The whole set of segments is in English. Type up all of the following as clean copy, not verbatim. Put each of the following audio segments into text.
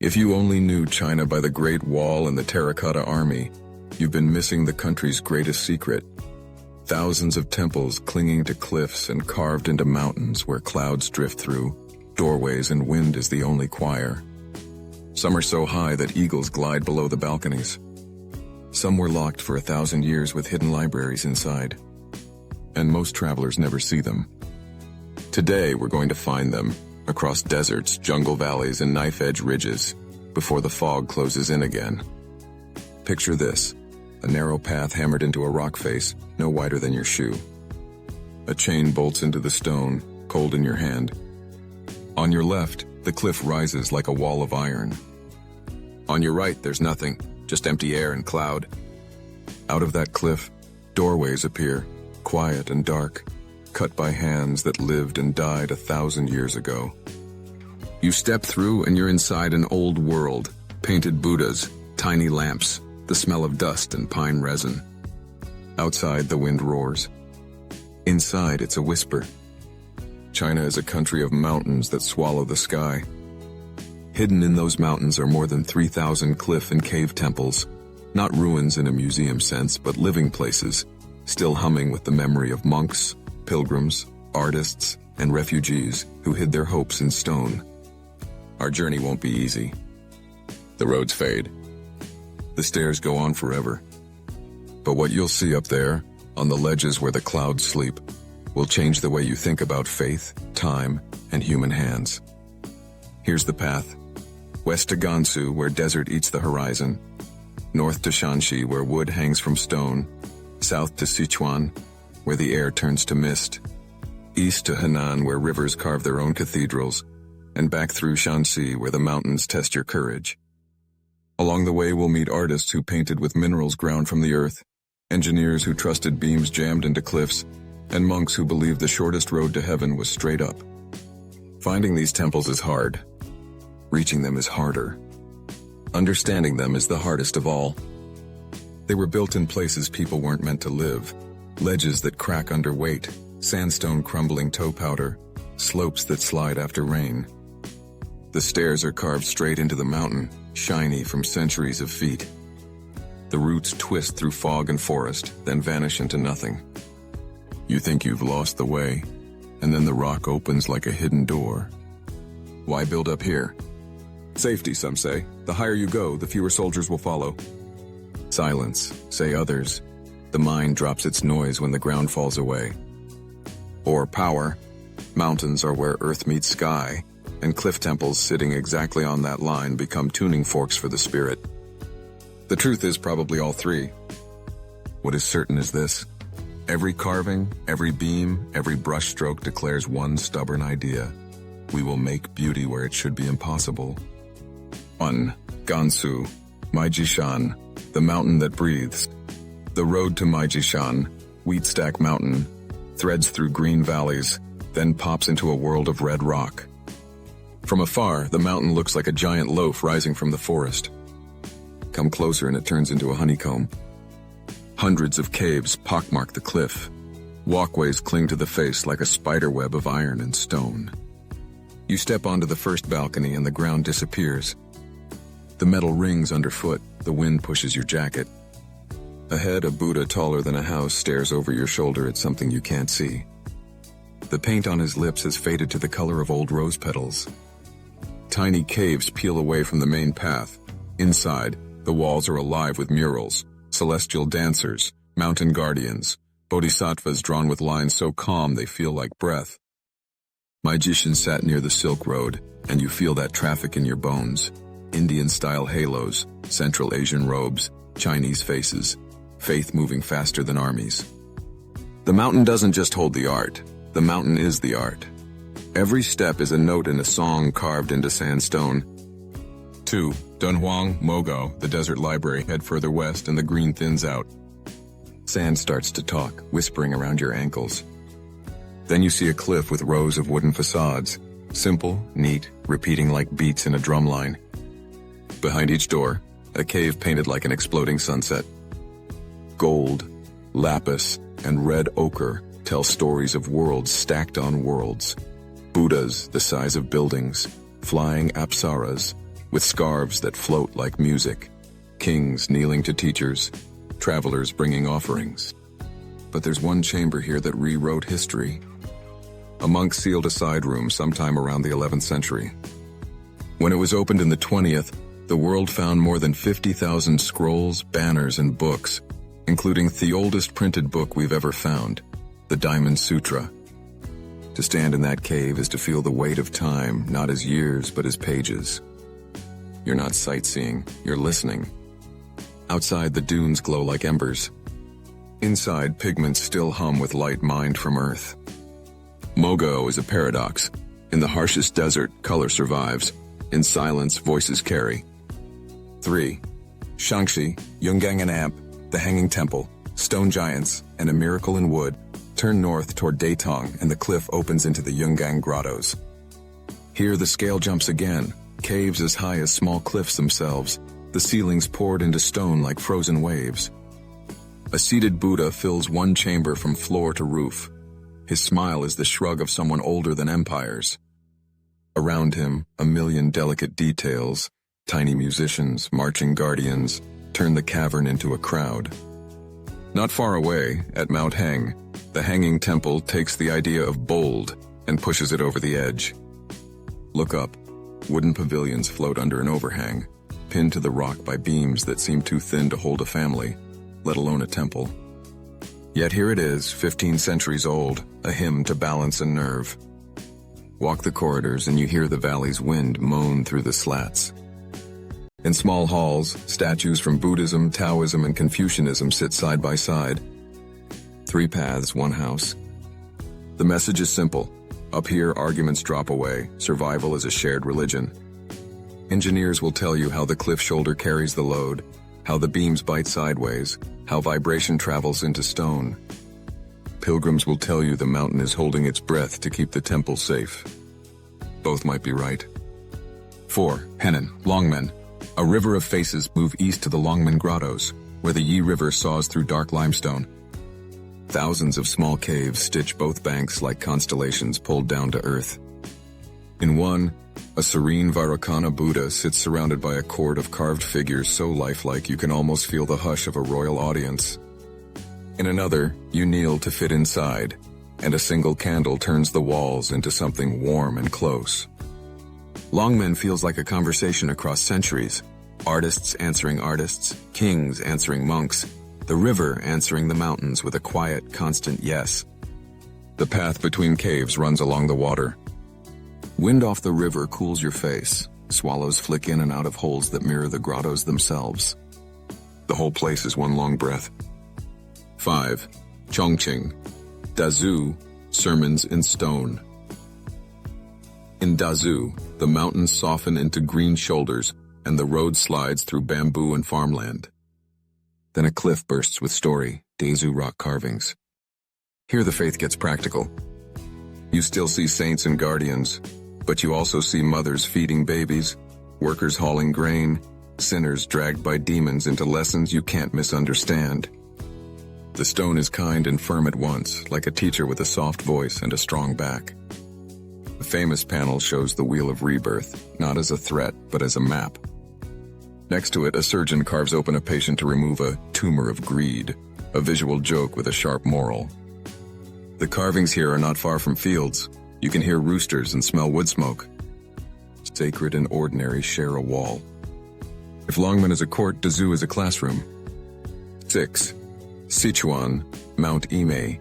If you only knew China by the Great Wall and the Terracotta Army, you've been missing the country's greatest secret. Thousands of temples clinging to cliffs and carved into mountains where clouds drift through, doorways and wind is the only choir. Some are so high that eagles glide below the balconies. Some were locked for 1,000 years with hidden libraries inside. And most travelers never see them. Today we're going to find them, across deserts, jungle valleys, and knife-edge ridges, before the fog closes in again. Picture this, a narrow path hammered into a rock face, no wider than your shoe. A chain bolts into the stone, cold in your hand. On your left, the cliff rises like a wall of iron. On your right, there's nothing, just empty air and cloud. Out of that cliff, doorways appear, quiet and dark, cut by hands that lived and died 1,000 years ago. You step through and you're inside an old world, painted Buddhas, tiny lamps, the smell of dust and pine resin. Outside, the wind roars. Inside, it's a whisper. China is a country of mountains that swallow the sky. Hidden in those mountains are more than 3,000 cliff and cave temples, not ruins in a museum sense, but living places, still humming with the memory of monks, pilgrims, artists, and refugees who hid their hopes in stone. Our journey won't be easy. The roads fade. The stairs go on forever. But what you'll see up there, on the ledges where the clouds sleep, will change the way you think about faith, time, and human hands. Here's the path. West to Gansu, where desert eats the horizon. North to Shanxi, where wood hangs from stone. South to Sichuan, where the air turns to mist. East to Henan, where rivers carve their own cathedrals. And back through Shanxi, where the mountains test your courage. Along the way, we'll meet artists who painted with minerals ground from the earth, engineers who trusted beams jammed into cliffs, and monks who believed the shortest road to heaven was straight up. Finding these temples is hard. Reaching them is harder. Understanding them is the hardest of all. They were built in places people weren't meant to live. Ledges that crack under weight, sandstone crumbling toe powder, slopes that slide after rain. The stairs are carved straight into the mountain, shiny from centuries of feet. The roots twist through fog and forest, then vanish into nothing. You think you've lost the way, and then the rock opens like a hidden door. Why build up here? Safety, some say. The higher you go, the fewer soldiers will follow. Silence, say others. The mind drops its noise when the ground falls away. Or power. Mountains are where earth meets sky, and cliff temples sitting exactly on that line become tuning forks for the spirit. The truth is probably all three. What is certain is this. Every carving, every beam, every brushstroke declares one stubborn idea. We will make beauty where it should be impossible. 1. Gansu, Maijishan, the mountain that breathes. The road to Maijishan, Wheat Stack Mountain, threads through green valleys, then pops into a world of red rock. From afar, the mountain looks like a giant loaf rising from the forest. Come closer and it turns into a honeycomb. Hundreds of caves pockmark the cliff. Walkways cling to the face like a spider web of iron and stone. You step onto the first balcony and the ground disappears. The metal rings underfoot, the wind pushes your jacket. Ahead, a Buddha taller than a house stares over your shoulder at something you can't see. The paint on his lips has faded to the color of old rose petals. Tiny caves peel away from the main path. Inside, the walls are alive with murals, celestial dancers, mountain guardians, bodhisattvas drawn with lines so calm they feel like breath. Maijishan sat near the Silk Road, and you feel that traffic in your bones. Indian-style halos, Central Asian robes, Chinese faces, faith moving faster than armies. The mountain doesn't just hold the art, the mountain is the art. Every step is a note in a song carved into sandstone. 2. Dunhuang, Mogo, the desert library, head further west and the green thins out. Sand starts to talk, whispering around your ankles. Then you see a cliff with rows of wooden facades, simple, neat, repeating like beats in a drumline. Behind each door, a cave painted like an exploding sunset. Gold, lapis, and red ochre tell stories of worlds stacked on worlds. Buddhas the size of buildings, flying apsaras, with scarves that float like music, kings kneeling to teachers, travelers bringing offerings. But there's one chamber here that rewrote history. A monk sealed a side room sometime around the 11th century. When it was opened in the 20th, the world found more than 50,000 scrolls, banners, and books, including the oldest printed book we've ever found, the Diamond Sutra. To stand in that cave is to feel the weight of time, not as years, but as pages. You're not sightseeing, you're listening. Outside, the dunes glow like embers. Inside, pigments still hum with light mined from Earth. Mogo is a paradox. In the harshest desert, color survives. In silence, voices carry. 3. Shangxi, Yungang and Amp, the Hanging Temple, Stone Giants, and a Miracle in Wood. Turn north toward Datong and the cliff opens into the Yungang Grottos. Here the scale jumps again, caves as high as small cliffs themselves, the ceilings poured into stone like frozen waves. A seated Buddha fills one chamber from floor to roof. His smile is the shrug of someone older than empires. Around him, a million delicate details, tiny musicians, marching guardians, turn the cavern into a crowd. Not far away, at Mount Heng, the Hanging Temple takes the idea of bold and pushes it over the edge. Look up. Wooden pavilions float under an overhang, pinned to the rock by beams that seem too thin to hold a family, let alone a temple. Yet here it is, 15 centuries old, a hymn to balance and nerve. Walk the corridors and you hear the valley's wind moan through the slats. In small halls, statues from Buddhism, Taoism, and Confucianism sit side by side. 3 paths, 1 house. The message is simple. Up here, arguments drop away. Survival is a shared religion. Engineers will tell you how the cliff shoulder carries the load, how the beams bite sideways, how vibration travels into stone. Pilgrims will tell you the mountain is holding its breath to keep the temple safe. Both might be right. 4. Henan, Longmen. A river of faces move east to the Longmen Grottos, where the Yi River saws through dark limestone. Thousands of small caves stitch both banks like constellations pulled down to earth. In one, a serene Vairocana Buddha sits surrounded by a court of carved figures so lifelike you can almost feel the hush of a royal audience. In another, you kneel to fit inside, and a single candle turns the walls into something warm and close. Longmen feels like a conversation across centuries, artists answering artists, kings answering monks, the river answering the mountains with a quiet, constant yes. The path between caves runs along the water. Wind off the river cools your face. Swallows flick in and out of holes that mirror the grottos themselves. The whole place is one long breath. 5. Chongqing, Dazhu, Sermons in Stone. In Dazhu, the mountains soften into green shoulders and the road slides through bamboo and farmland. Then a cliff bursts with story, Dazhu rock carvings. Here the faith gets practical. You still see saints and guardians, but you also see mothers feeding babies, workers hauling grain, sinners dragged by demons into lessons you can't misunderstand. The stone is kind and firm at once, like a teacher with a soft voice and a strong back. The famous panel shows the Wheel of Rebirth, not as a threat, but as a map. Next to it, a surgeon carves open a patient to remove a tumor of greed, a visual joke with a sharp moral. The carvings here are not far from fields. You can hear roosters and smell wood smoke. Sacred and ordinary share a wall. If Longmen is a court, Dazhu is a classroom. 6. Sichuan, Mount Imei,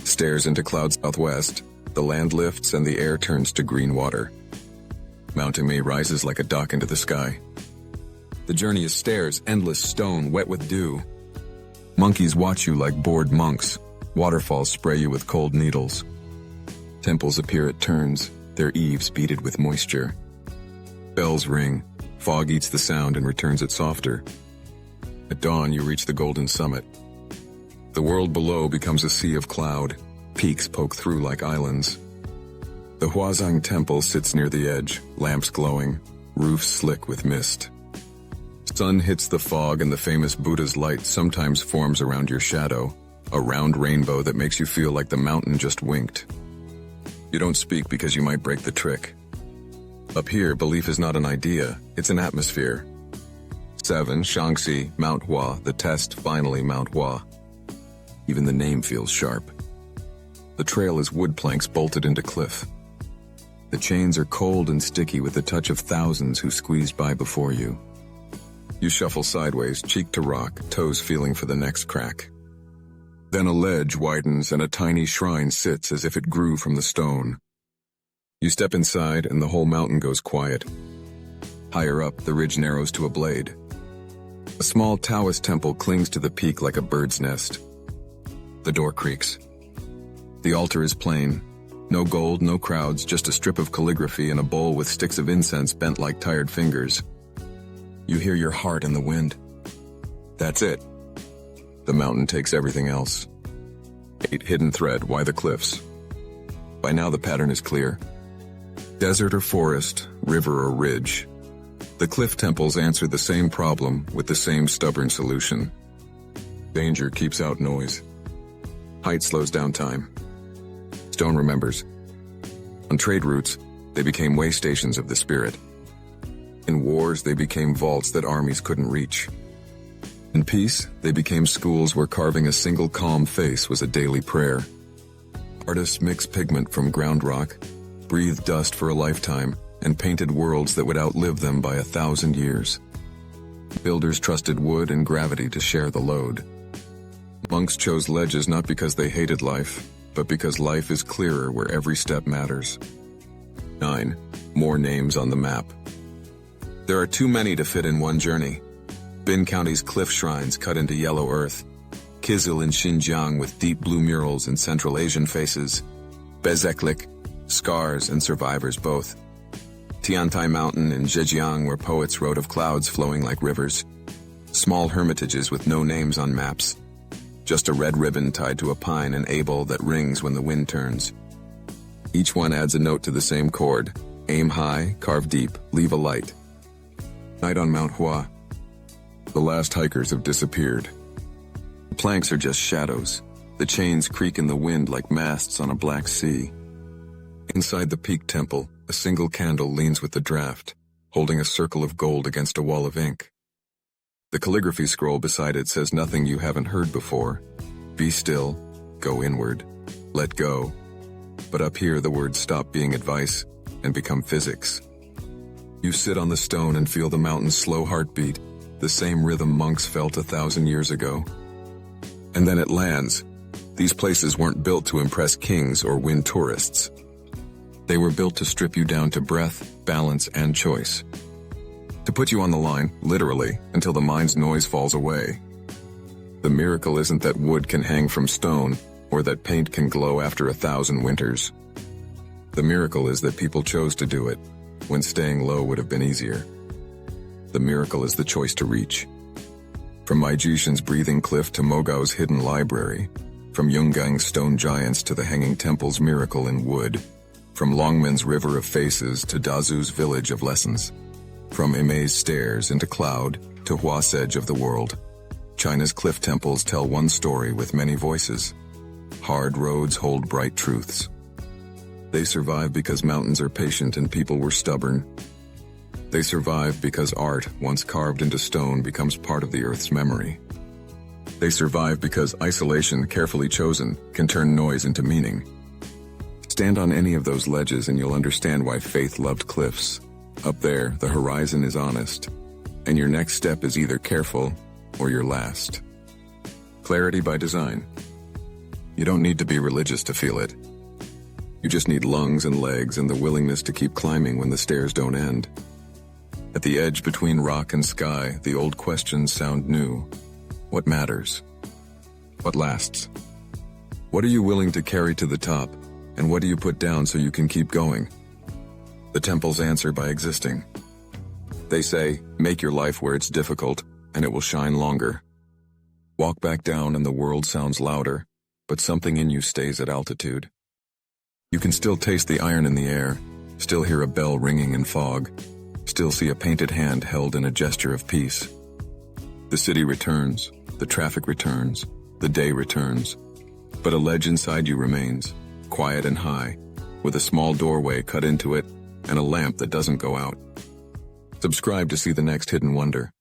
stares into clouds southwest. The land lifts and the air turns to green water. Mount Imei rises like a dock into the sky. The journey is stairs, endless stone wet with dew. Monkeys watch you like bored monks. Waterfalls spray you with cold needles. Temples appear at turns, their eaves beaded with moisture. Bells ring, fog eats the sound and returns it softer. At dawn you reach the golden summit. The world below becomes a sea of cloud. Peaks poke through like islands. The Huazhang Temple sits near the edge, lamps glowing, roofs slick with mist. Sun hits the fog and the famous Buddha's light sometimes forms around your shadow, a round rainbow that makes you feel like the mountain just winked. You don't speak because you might break the trick. Up here, belief is not an idea, it's an atmosphere. 7. Shaanxi, Mount Hua, the test, finally Mount Hua. Even the name feels sharp. The trail is wood planks bolted into cliff. The chains are cold and sticky with the touch of thousands who squeezed by before you. You shuffle sideways, cheek to rock, toes feeling for the next crack. Then a ledge widens and a tiny shrine sits as if it grew from the stone. You step inside and the whole mountain goes quiet. Higher up, the ridge narrows to a blade. A small Taoist temple clings to the peak like a bird's nest. The door creaks. The altar is plain. No gold, no crowds, just a strip of calligraphy and a bowl with sticks of incense bent like tired fingers. You hear your heart in the wind. That's it. The mountain takes everything else. 8. Hidden thread, why the cliffs? By now the pattern is clear. Desert or forest, river or ridge. The cliff temples answer the same problem with the same stubborn solution. Danger keeps out noise. Height slows down time. Stone remembers. On trade routes, they became way stations of the spirit. In wars, they became vaults that armies couldn't reach. In peace, they became schools where carving a single calm face was a daily prayer. Artists mixed pigment from ground rock, breathed dust for a lifetime, and painted worlds that would outlive them by 1,000 years. Builders trusted wood and gravity to share the load. Monks chose ledges not because they hated life, but because life is clearer where every step matters. 9. More names on the map. There are too many to fit in one journey. Bin County's cliff shrines cut into yellow earth. Kizil in Xinjiang with deep blue murals and Central Asian faces. Bezeklik, scars and survivors both. Tiantai Mountain in Zhejiang where poets wrote of clouds flowing like rivers. Small hermitages with no names on maps. Just a red ribbon tied to a pine and Abel that rings when the wind turns. Each one adds a note to the same chord. Aim high, carve deep, leave a light. Night on Mount Hua. The last hikers have disappeared. The planks are just shadows. The chains creak in the wind like masts on a black sea. Inside the peak temple, a single candle leans with the draft, holding a circle of gold against a wall of ink. The calligraphy scroll beside it says nothing you haven't heard before. Be still, go inward, let go. But up here the words stop being advice and become physics. You sit on the stone and feel the mountain's slow heartbeat, the same rhythm monks felt 1,000 years ago. And then it lands. These places weren't built to impress kings or win tourists. They were built to strip you down to breath, balance, and choice. To put you on the line, literally, until the mind's noise falls away. The miracle isn't that wood can hang from stone, or that paint can glow after 1,000 winters. The miracle is that people chose to do it, when staying low would have been easier. The miracle is the choice to reach. From Maijishan's breathing cliff to Mogao's hidden library, from Yungan's stone giants to the hanging temple's miracle in wood, from Longmen's river of faces to Dazu's village of lessons, from amaze stairs into cloud to Hua's edge of the world, China's cliff temples tell one story with many voices. Hard roads hold bright truths. They survive because mountains are patient and people were stubborn. They survive because art, once carved into stone, becomes part of the earth's memory. They survive because isolation, carefully chosen, can turn noise into meaning. Stand on any of those ledges and you'll understand why faith loved cliffs. Up there, the horizon is honest, and your next step is either careful or your last. Clarity by design. You don't need to be religious to feel it. You just need lungs and legs and the willingness to keep climbing when the stairs don't end. At the edge between rock and sky, the old questions sound new. What matters? What lasts? What are you willing to carry to the top, and what do you put down so you can keep going? The temples answer by existing. They say, make your life where it's difficult, and it will shine longer. Walk back down and the world sounds louder, but something in you stays at altitude. You can still taste the iron in the air, still hear a bell ringing in fog, still see a painted hand held in a gesture of peace. The city returns, the traffic returns, the day returns, but a ledge inside you remains, quiet and high, with a small doorway cut into it, and a lamp that doesn't go out. Subscribe to see the next hidden wonder.